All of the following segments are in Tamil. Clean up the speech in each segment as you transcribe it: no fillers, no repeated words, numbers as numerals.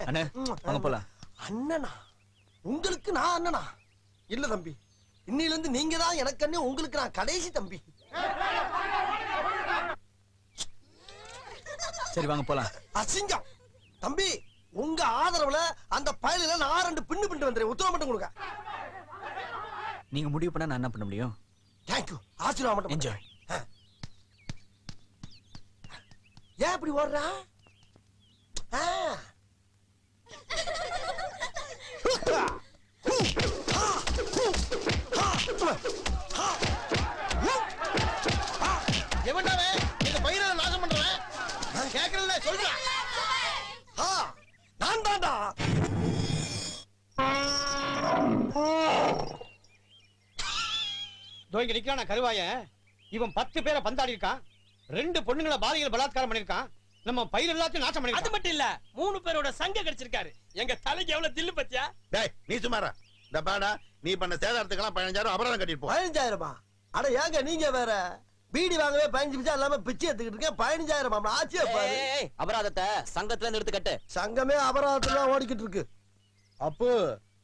அண்ணே வாங்க போலாம். அண்ணனா? உங்களுக்கு நான் அண்ணனா? இல்ல தம்பி, இன்னில இருந்து நீங்க தான் எனக்கு அண்ணே, உங்களுக்கு நான் கடைசி தம்பி. சரி வாங்க போலாம். அசிங்கம் தம்பி, உங்க ஆதரவுல அந்த பயலில நான் 2 பின்னு பின்னு வந்துறேன். உத்தரவு மட்டும் கொடுங்க. நீங்க முடிவு பண்ணா நான் என்ன பண்ண முடியும்? தேங்க்யூ. ஆசீர்வாதம் மட்டும். என்ஜாய். ஏன் இப்படி ஓடுறா? எவன்டாவே இந்த பயிரை நாசம் பண்றவன்? கேட்கறல சொல்றா. நான் தான்டா. இங்க நிக்கிறான கருவாயன். இவன் 10 பேரை பந்தாடி இருக்கான். 2 பொண்ணுங்களை பாலியல் பலாத்காரம் பண்ணிருக்கான். நம்ம பயிர் எல்லாத்தையும் நாசம் பண்ணிருக்கான். அது மட்டும் இல்ல, 3 பேரோட சங்க கிடைச்சிருக்காரு. எங்க தலைக்கு எவ்வளவு தில்லு பத்தியா? டேய் நீ சுமாரா. இந்த பாடா நீ பண்ண சேதாரத்துக்கெல்லாம் 15,000 அபராதம் கட்டிட்டு போ. 15,000? அட ஏங்க நீங்க வேற, பீடி வாங்கவே 15 பைசா இல்லாம பிச்சை எடுத்துக்கிட்டு இருக்கேன். 15,000 ஆச்சே பாரு. அபராதத்தை சங்கத்துல இருந்து எடுத்து கட்டு. சங்கமே அபராதத்துல ஓடிக்கிட்டு இருக்கு. அப்போ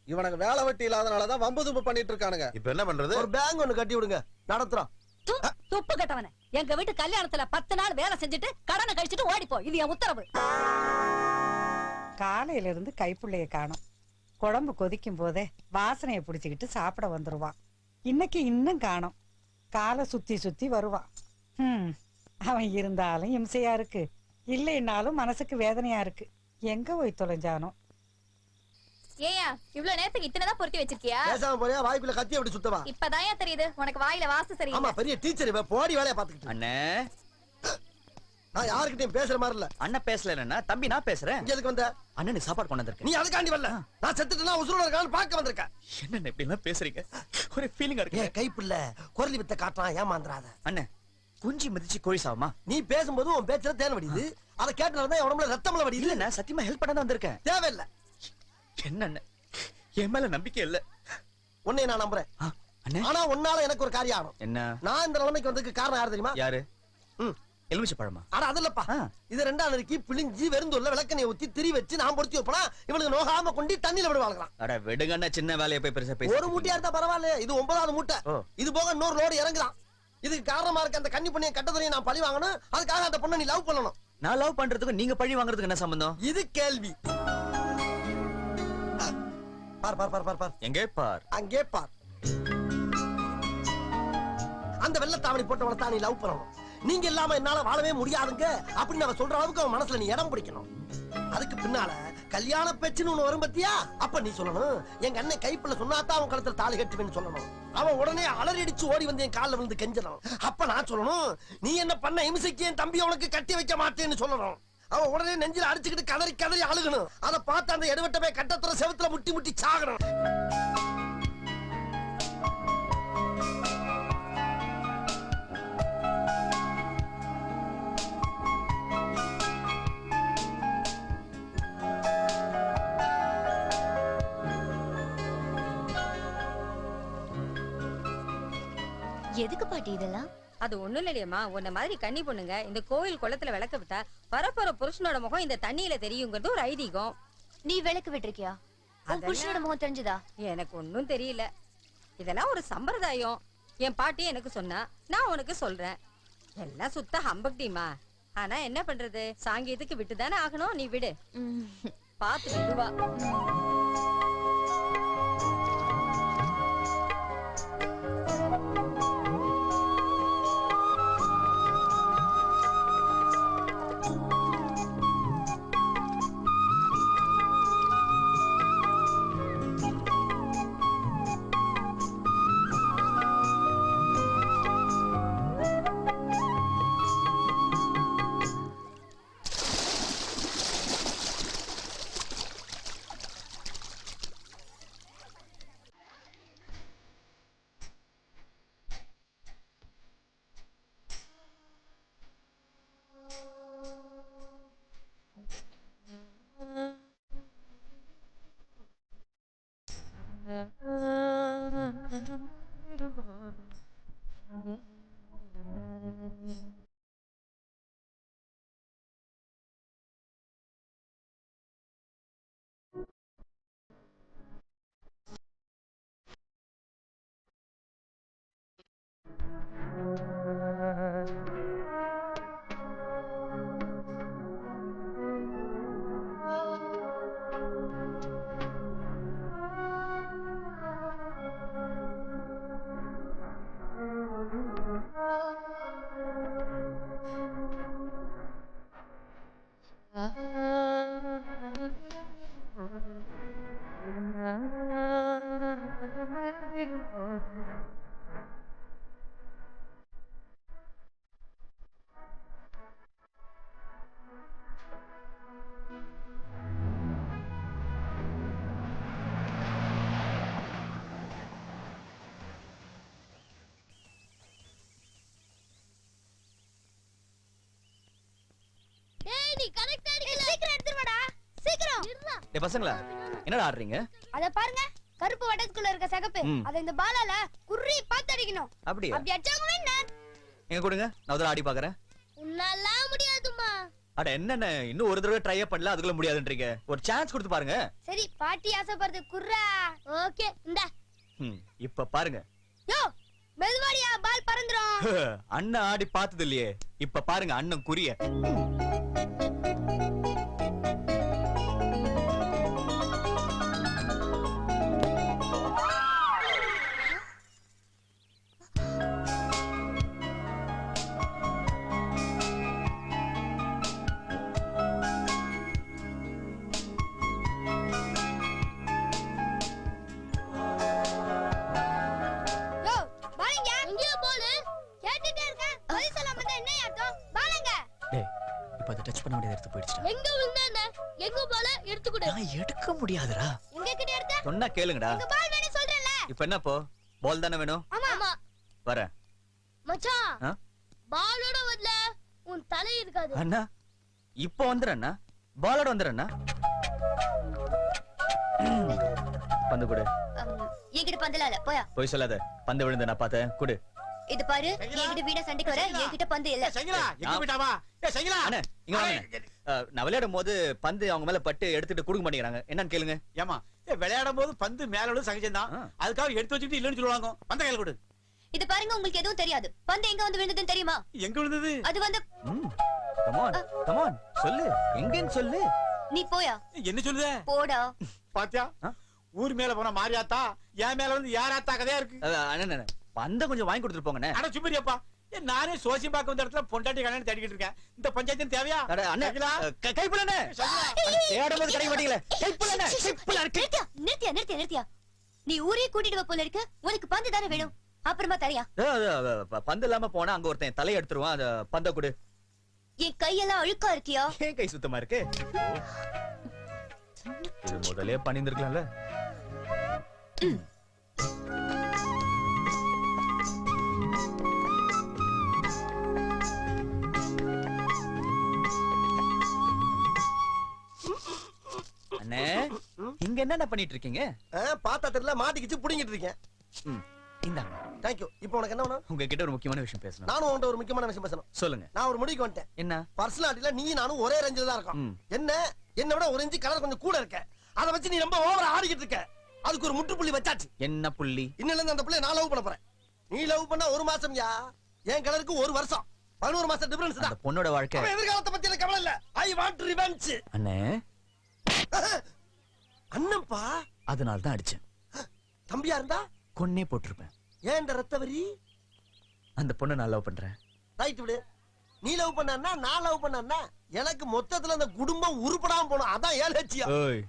இவனுக்கு வேலை வெட்டி இல்லாதனாலதான் வம்பு தும்பு பண்ணிட்டு இருக்கானுங்க. இப்ப என்ன பண்றது? ஒரு பேங்க் ஒண்ணு கட்டி விடுங்க, நடத்துறோம். துப்பு கட்டவன, எங்க வீட்டு கல்யாணத்துல 10 நாள் வேலை செஞ்சுட்டு கடனை கழிச்சிட்டு ஓடிப்போ. இது என் உத்தரவு. காலையில இருந்து கைப்புள்ளைய காணோம். குழம்பு கொதிக்கும் போதே வாசனையை புடிச்சுக்கிட்டு சாப்பிட வந்துருவான். இன்னைக்கு இன்னும் காணோம். காலை சுத்தி சுத்தி வருவான். அவன் இருந்தாலும் இம்சையா இருக்கு, இல்லைன்னாலும் மனசுக்கு வேதனையா இருக்கு. எங்க போய் தொலைஞ்சானோ? ஏயா இவ்ளோ நேரத்துக்கு இத்தனைதான் பொறுக்கி வச்சிருக்கியா? பேசாம போறியா? வாய்க்குள்ள கத்தி அப்படி சுத்தவா? இப்பதான் தெரியுது உனக்கு வாயில வாசு சரி. ஆமா, பெரிய டீச்சர் இவ. போடி வேலைய பாத்துக்கிட்டு. அண்ணே நான் யார்கிட்டயும் பேசுற மாதிரி இல்ல. அண்ணன் பேசலன்னா தம்பி நான் பேசுறேன். இங்க எதுக்கு வந்த? அண்ணனுக்கு சாப்பாடு கொண்டு வந்திருக்கேன். நீ அதுக்காண்டி வரல. நான் செத்துட்டேன்னா உசுரோட இருக்கான்னு பார்க்க வந்திருக்கேன். என்ன இப்படி எல்லாம் பேசுறீங்க? ஒரு ஃபீலிங்கா இருக்கு. ஏன் கைப்புள்ள குரலி வித்த காட்டுறான், ஏமாந்துறாத. அண்ணே குஞ்சி மிதிச்சு கோழி சாவமா? நீ பேசும்போது உன் பேச்சுல தேன் வடியுது. அதை கேட்டனாலதான் உடம்புல ரத்தம்ல வடியுது. இல்ல சத்தியமா ஹெல்ப் பண்ண வந்திருக்கேன். தேவையில்லை. என்ன என் மேல நம்பிக்கை இல்ல. உன்னை நான் நம்புறேன். ஆனா உன்னால எனக்கு ஒரு காரியம் ஆகும். என்ன? நான் இந்த நிலைமைக்கு வந்ததுக்கு காரணம் யாரு தெரியுமா? யாரு? எலுமிச்சை பழமா? ஆனா அது இல்லப்பா. இது 2ஆம் நறுக்கி பிழிஞ்சி வெறுந்தூர்ல விளக்கெண்ணெய் ஊத்தி திரி வச்சு நான் பொறுத்தி வைப்பனா இவனுக்கு நோகாம கொண்டு தண்ணியில விடுவாங்களாம். அட விடுங்கண்ணா, சின்ன வேலையை போய் பெருசா பேச. ஒரு மூட்டையா இருந்தா பரவாயில்ல, இது 9வது மூட்டை. இது போக 100 லோடு இறங்குறான். இதுக்கு காரணமா இருக்க அந்த கன்னி பொண்ணைய கட்டதுரையை நான் பழி வாங்கணும். அதுக்காக அந்த பொண்ணை நீ லவ் பண்ணணும். நான் லவ் பண்றதுக்கு நீங்க பழி வாங்குறதுக்கு என்ன சம்பந்தம்? இது கேள்வி. பார் பார் பார் பார் பார். எங்கே பார்? அங்கே பார். அந்த வெள்ளத்தாவணி போட்டவனை தான் நீ லவ் பண்ணணும். நீங்க இல்லாம என்னால வாழவே முடியாதுங்க அப்படின்னு அவன் சொல்ற அளவுக்கு அவன் மனசுல நீ இடம் பிடிக்கணும். அதுக்கு பின்னால கல்யாண பேச்சுன்னு ஒண்ணு வரும் பத்தியா? அப்ப நீ சொல்லணும், எங்க அண்ணன் கைப்புள்ள சொன்னாதான் அவன் கழுத்துல தாலி கட்டுவேன்னு சொல்லணும். அவன் உடனே அலறி அடிச்சு ஓடி வந்து என் காலில் விழுந்து கெஞ்சணும். அப்ப நான் சொல்லணும், நீ என்ன பண்ண இம்சைக்கு என் தம்பி உனக்கு கட்டி வைக்க மாட்டேன்னு சொல்லணும். அவன் உடனே நெஞ்சில அடிச்சுக்கிட்டு கதறி கதறி அழுகணும். அதை பார்த்து அந்த எடுவட்ட போய் கட்டத்துற செவத்துல முட்டி முட்டி சாகணும். எதுக்கு பாட்டி இதெல்லாம்? அது ஒண்ணும் இல்லையம்மா, உன்ன மாதிரி கன்னி பொண்ணுங்க இந்த கோயில் குளத்துல விளக்க விட்டா வரப்போற புருஷனோட முகம் இந்த தண்ணியில தெரியுங்கிறது ஒரு ஐதீகம். நீ விளக்கு விட்டுருக்கியா? உன் புருஷனோட முகம் தெரிஞ்சதா? எனக்கு ஒன்னும் தெரியல. இதெல்லாம் ஒரு சம்பிரதாயம். என் பாட்டி எனக்கு சொன்னா, நான் உனக்கு சொல்றேன். எல்லாம் சுத்த ஹம்பக்டிமா. ஆனா என்ன பண்றது, சாங்கியத்துக்கு விட்டுதானே ஆகணும். நீ விடு, பாத்து விடுவா. கரெக்டா அடிக்கல சீக்கிரம் எடுத்து வாடா சீக்கிரம் டேய் பசங்களா என்னடா ஆடுறீங்க? அத பாருங்க கருப்பு வட்டத்துக்குள்ள இருக்க சகப்பு அத இந்த பாலால குர்ரி பாத்து அடிக்கணும் அப்படியே அப்படி அடிச்சாங்க வின்ன எங்க கொடுங்க நான் ஒரு தடவை ஆடி பாக்குறேன். உன்னால முடியாதுமா அட என்னண்ணே இன்னும் ஒரு தடவை ட்ரையே பண்ணல அதுக்குள்ள முடியாதுன்றீங்க. ஒரு சான்ஸ் கொடுத்து பாருங்க. சரி பாட்டி ஆசைப்படுறது குர்ரா ஓகே இந்தா இப்ப பாருங்க. யோ மெதுவாடியா பால் பறந்துரும் அண்ணன் ஆடி பார்த்தது இல்லையே. இப்ப பாருங்க அண்ணன் குறிய. யோ பாலங்க எங்க போல் கேட்டுட்டே இருக்க பதில் சொல்லாம இருந்தா என்ன அர்த்தம் பாலங்க டேய் இப்ப அத டச் பண்ண முடியாத எடுத்து போயிடுச்சு. எங்க விழுந்தானே எங்க பால எடுத்து கொடு நான் எடுக்க முடியாதுடா. எங்க கிட்ட எடுத்த சொன்னா கேளுங்கடா. எங்க பால் வேணும் சொல்றேன்ல இப்ப என்ன போ பால் தானே வேணும்? ஆமா ஆமா வரேன். மச்சான் ஆ? பாலோட வரல உன் தலை இருக்காது அண்ணா இப்ப வந்துடுறேண்ணா. பாலோட வந்துடுறேண்ணா. பந்து கொடு. என்கிட்ட பந்தல இல்ல போயா போய் சொல்லாத. பந்து விழுந்து நான் பார்த்தேன். கொடு. இது பாரு என்கிட்ட வீட சண்டைக்கு வர என்கிட்ட பந்து இல்ல சங்கிலா எங்க போயிட்டாவா? ஏ சங்கிலா அண்ணே இங்க வாங்க. நான் விளையாடும் போது பந்து அவங்க மேல பட்டு எடுத்துட்டு கொடுக்க மாட்டேங்கிறாங்க. என்னன்னு கேளுங்க. ஏமா விளையாடும் போது பந்து மேல விழுந்து சகஜம்தான். அதுக்காக எடுத்து வச்சுட்டு இல்லன்னு சொல்லுவாங்க. பந்த கையில கொடு. இது பாருங்க உங்களுக்கு எதுவும் தெரியாது பந்து எங்க வந்து விழுந்ததுன்னு தெரியுமா? எங்க விழுந்தது? அது வந்து கம் ஆன் சொல்லு. எங்கன்னு சொல்லு. நீ போயா என்ன சொல்லுதே? போடா பாத்தியா ஊர் மேல போன மாரியாத்தா என் மேல வந்து யாராத்தா கதையா இருக்கு. அண்ணே பந்த கொஞ்சம் வாங்கி கொடுத்துட்டு போங்கண்ணே. அட சுப்பரியப்பா நானே சோசியம் பார்க்க வந்த இடத்துல பொண்டாட்டி கல்யாணம் தேடிக்கிட்டு இருக்கேன். இந்த பஞ்சாயத்து தேவையா? அட அண்ணே சங்கிலா, கைப்புலண்ணே தேடும்போது கிடைக்க மாட்டீங்களே. கைப்புலண்ணே கைப்புல இருக்கு. நிறுத்தியா நிறுத்தியா நிறுத்தியா நீ ஊரே கூட்டிட்டு வா போல இருக்கு. உனக்கு பந்து தானே வேணும் அப்புறமா தரியா பந்து இல்லாம போனா அங்க ஒருத்தன் தலையை எடுத்துருவான். அத பந்த கொடு. என் கையெல்லாம் அழுக்கா இருக்கியா? ஏன் கை சுத்தமா இருக்கு? இது முதலே பண்ணிருக்கலாம்ல. அண்ணே இங்க என்னென்ன பண்ணிட்டு இருக்கீங்க? பார்த்தா தெரியல மாட்டிக்கிச்சு புடிங்கிட்டு இருக்கேன். இந்தாங்க. தேங்க்யூ. இப்போ உனக்கு என்ன வேணும்? உங்ககிட்ட ஒரு முக்கியமான விஷயம் பேசணும். நானும் உன்கிட்ட ஒரு முக்கியமான விஷயம் பேசணும். சொல்லுங்க. நான் ஒரு முடிவுக்கு வந்துட்டேன். என்ன? பர்சனாலிட்டில நீ நானும் ஒரே ரேஞ்சில தான் இருக்கோம். என்ன என்ன விட ஒரு இன்ச்சு கலர் கொஞ்சம் கூட இருக்க. அத வச்சு நீ ரொம்ப ஓவரா ஆடிக்கிட்டு இருக்க. அதுக்கு ஒரு முற்றுப்புள்ளி வச்சாச்சு. என்ன புள்ளி? இன்னில இருந்து அந்த புள்ளைய நான் லவ் பண்ண போறேன். நீ லவ் பண்ணா 1 மாசம்யா. என் கலருக்கு 1 வருஷம். 11 மாசம் டிஃபரன்ஸ் தான். அந்த பொண்ணோட வாழ்க்கை. அவன் எதிர்காலத்தை பத்தி எனக்கு கவலை இல்ல. I want revenge. அண்ணே அண்ணன்பா அதனால தான் அடிச்சேன். தம்பியா இருந்தா கொன்னே போட்டிருப்பேன். ஏன் இந்த ரத்தவரி? அந்த பொண்ணை நான் லவ் பண்றேன். ரைட் விடு. நீ லவ் பண்ணா நான் லவ் பண்ணா எனக்கு மொத்தத்துல அந்த குடும்பம் உருப்படாம போணும். அதான் ஏன் லட்சியம். ஓய்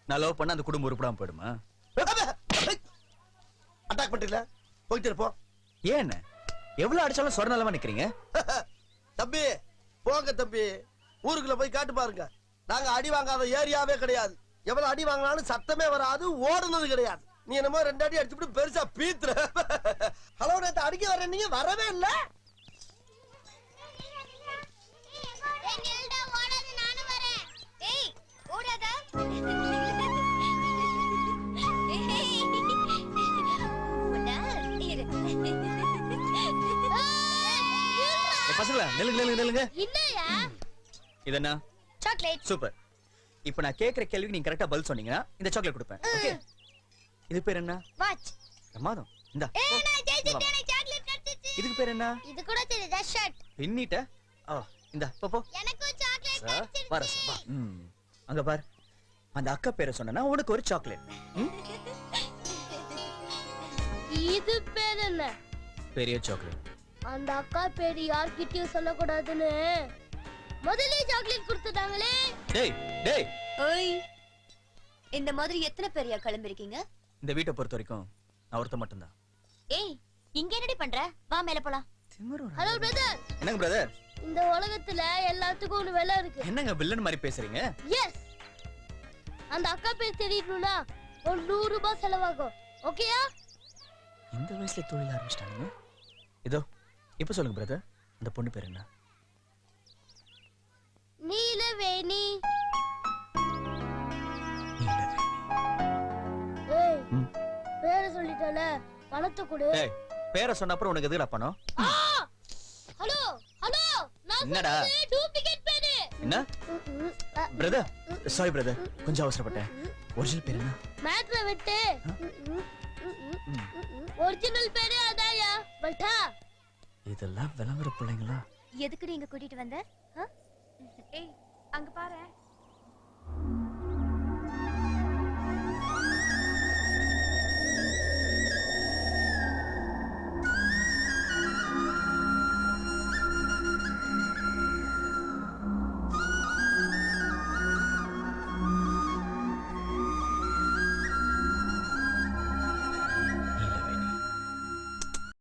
நான் லவ் பண்ண அந்த குடும்பம் உருப்படாம போயிடுமா? அட்டாக் பண்றீல போயிட்டு இருப்போம். ஏன் எவ்வளவு அடிச்சாலும் சொர நிலமா நிக்கிறீங்க? தம்பி போங்க தம்பி. ஊருக்குள்ள போய் காட்டு பாருங்க. நாங்க அடி வாங்காத ஏரியாவே கிடையாது. எவ்வளவு அடி வாங்கினாலும் சத்தமே வராது. ஓடுனது கிடையாது. நீ என்னமோ 2 அடி அடிச்சுட்டு பெருசா பீத்துற. ஹலோ நேத்து அடிக்க வர நீங்க வரவே இல்ல. பசங்களா நில்லுங்க நில்லுங்க நில்லுங்க. இல்லையா இது என்ன? சாக்லேட். சூப்பர். இப்போ நான் கேக்குற கேள்விக்கு நீங்க கரெக்டா பதில் சொன்னீங்கன்னா இந்த சாக்லேட் கொடுப்பேன். ஓகே. இது பேர் என்ன? வாட்ச். பிரமாதம். இந்தா. நான் ஜெயிச்சிட்டேன். எனக்கு சாக்லேட் கிடைச்சிச்சு. இதுக்கு பேர் என்ன? இது கூட தெரியுதா? ஷர்ட். பின்னிட்ட. இந்தா போ. எனக்கு சாக்லேட் கிடைச்சிச்சு. வா வா. அங்க பார். அந்த அக்கா பேரை சொன்னா உனக்கு ஒரு சாக்லேட். இது பேர் என்ன? பெரிய சாக்லேட். அந்த அக்கா பேரு யார்கிட்டயும் சொல்லக்கூடாதுன்னு முதல்ல சாக்லேட் கொடுத்துட்டாங்களே. டேய் டேய். ஓய் இந்த மாதிரி எத்தனை பேரையா கிளம்பிருக்கீங்க? இந்த வீட்டை பொறுத்த வரைக்கும் நான் ஒருத்த மட்டும்தான். ஏய் இங்க என்னடி பண்ற? வா மேல போலாம். Hello brother. என்னங்க பிரதர்? இந்த உலகத்துல எல்லாத்துக்கும் ஒரு விலை இருக்கு. என்னங்க வில்லன் மாதிரி பேசுறீங்க? எஸ். அந்த அக்கா பேர் தெரியணும்னா ஒரு 100 ரூபாய் செலவாகும். ஓகேயா? இந்த வயசுல தொழில் ஆரம்பிச்சிட்டாங்க. இதோ இப்ப சொல்லுங்க பிரதர். அந்த பொண்ணு பேர் என்ன? நீலவேணி. நீலவேணி. நீலவேணி. ஏய் ம். பேரை சொல்லிட்டல, பணத்தை கொடு. ஏய், பேரை சொன்ன அப்புறம் உனக்கு எதுல பணம்? ஹலோ ஹலோ, நான் என்னடா? சொன்னது டூப்ளிகேட் பேரு. என்ன பிரதர்? சாரி பிரதர், கொஞ்சம் அவசரப்பட்டேன். ஒரிஜினல் பேர் என்ன? மேட்ரை விட்டு ஒரிஜினல் பேரு அதாயா பல்டா. இதெல்லாம் விளம்பர பிள்ளைங்களா? எதுக்கு நீங்க கூட்டிட்டு வந்த? ஏய் அங்க பாரு.